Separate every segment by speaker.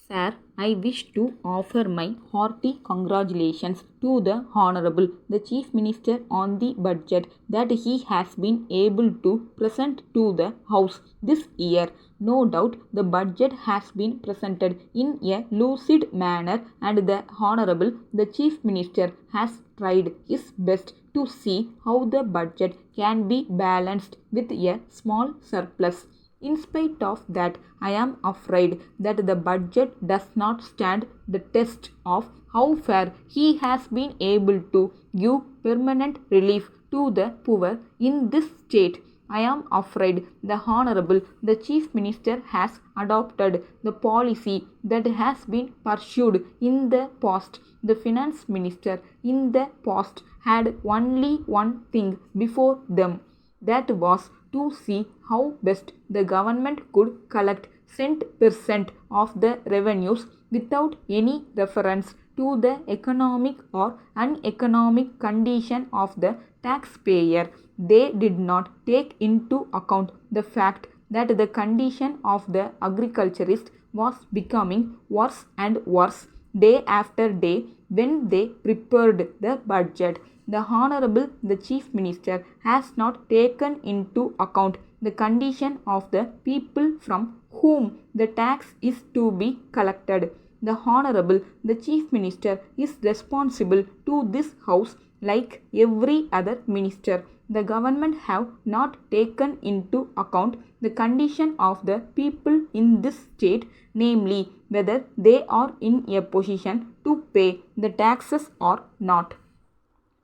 Speaker 1: Sir, I wish to offer my hearty congratulations to the Honorable the Chief Minister on the budget that he has been able to present to the House this year. No doubt the budget has been presented in a lucid manner and the Honorable the Chief Minister has tried his best to see how the budget can be balanced with a small surplus. In spite of that, I am afraid that the budget does not stand the test of how far he has been able to give permanent relief to the poor in this state. I am afraid the Honorable the Chief Minister has adopted the policy that has been pursued in the past. The Finance Minister in the past had only one thing before them, that was to see how best the government could collect cent per cent of the revenues without any reference to the economic or uneconomic condition of the taxpayer. They did not take into account the fact that the condition of the agriculturist was becoming worse and worse day after day when they prepared the budget. The Honorable the Chief Minister has not taken into account the condition of the people from whom the tax is to be collected. The Honorable the Chief Minister is responsible to this House like every other minister. The government have not taken into account the condition of the people in this state, namely whether they are in a position to pay the taxes or not.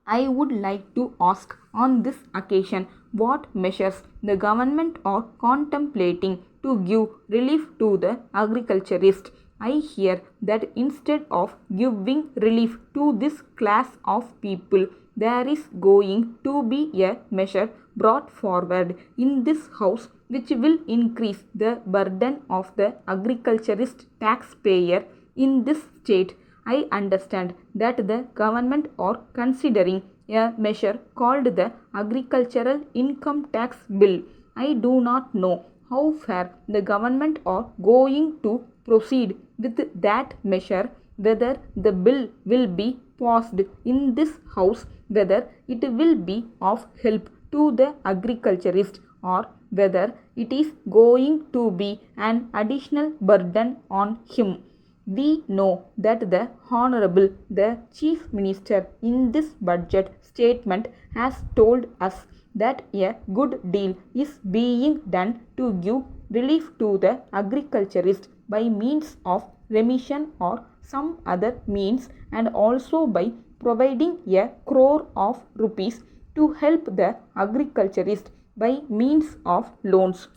Speaker 1: I would like to ask on this occasion what measures the government are contemplating to give relief to the agriculturist. I hear that instead of giving relief to this class of people, there is going to be a measure brought forward in this House which will increase the burden of the agriculturist taxpayer in this state. I understand that the government are considering a measure called the Agricultural Income Tax Bill. I do not know how far the government are going to proceed with that measure, whether the bill will be passed in this House, whether it will be of help to the agriculturist, or whether it is going to be an additional burden on him. We know that the Honorable the Chief Minister in this budget statement has told us that a good deal is being done to give relief to the agriculturist by means of remission or some other means, and also by providing a crore of rupees to help the agriculturist by means of loans.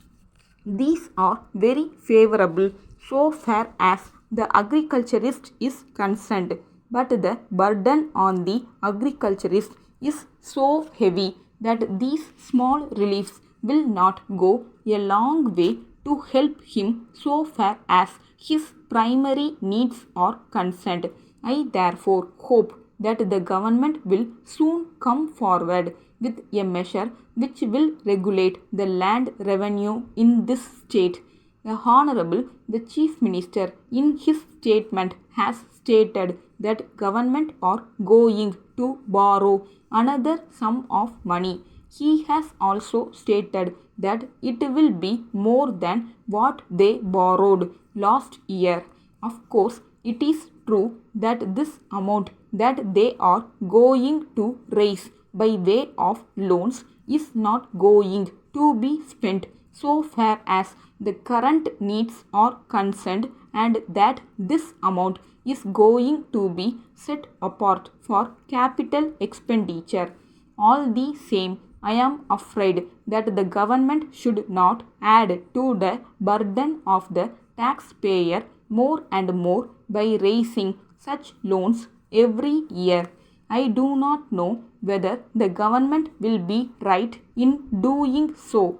Speaker 1: These are very favorable so far as the agriculturist is concerned, but the burden on the agriculturist is so heavy that these small reliefs will not go a long way to help him so far as his primary needs are concerned. I therefore hope that the government will soon come forward with a measure which will regulate the land revenue in this state. The Honorable the Chief Minister in his statement has stated that government are going to borrow another sum of money. He has also stated that it will be more than what they borrowed last year. Of course, it is true that this amount that they are going to raise by way of loans is not going to be spent so far as the current needs are concerned, and that this amount is going to be set apart for capital expenditure. All the same, I am afraid that the government should not add to the burden of the taxpayer more and more by raising such loans every year. I do not know whether the government will be right in doing so.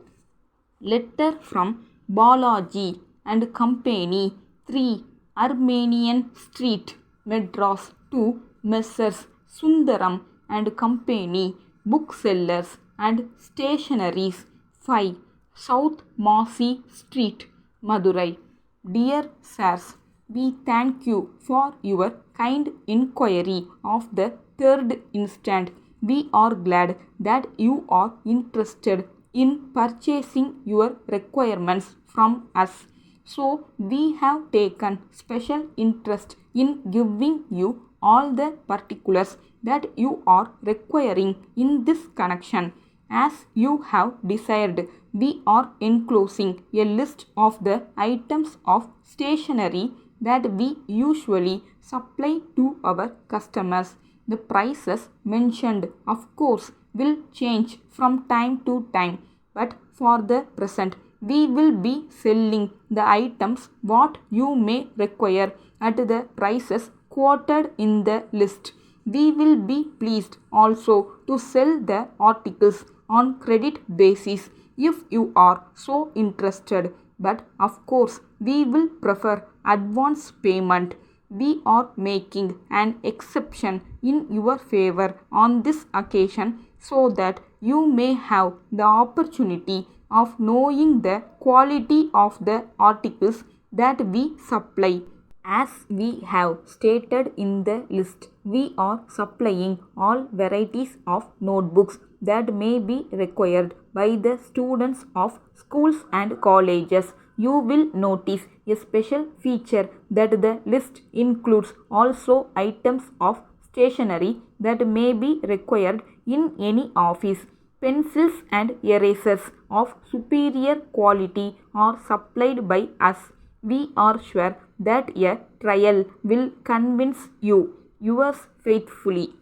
Speaker 1: Letter from Balaji and Company, 3 Armenian Street, Madras, to Messrs. Sundaram and Company, Booksellers and Stationaries, 5 South Masi Street, Madurai. Dear Sirs, We thank you for your kind inquiry of the third instant. We are glad that you are interested in purchasing your requirements from us. So, we have taken special interest in giving you all the particulars that you are requiring in this connection. As you have desired, we are enclosing a list of the items of stationery that we usually supply to our customers. The prices mentioned, of course, will change from time to time, but for the present, we will be selling the items what you may require at the prices quoted in the list. We will be pleased also to sell the articles on credit basis if you are so interested, but of course we will prefer advance payment. We are making an exception in your favor on this occasion so that you may have the opportunity of knowing the quality of the articles that we supply. As we have stated in the list, we are supplying all varieties of notebooks that may be required by the students of schools and colleges. You will notice a special feature that the list includes also items of stationery that may be required in any office. Pencils and erasers of superior quality are supplied by us. We are sure that a trial will convince you. Yours faithfully.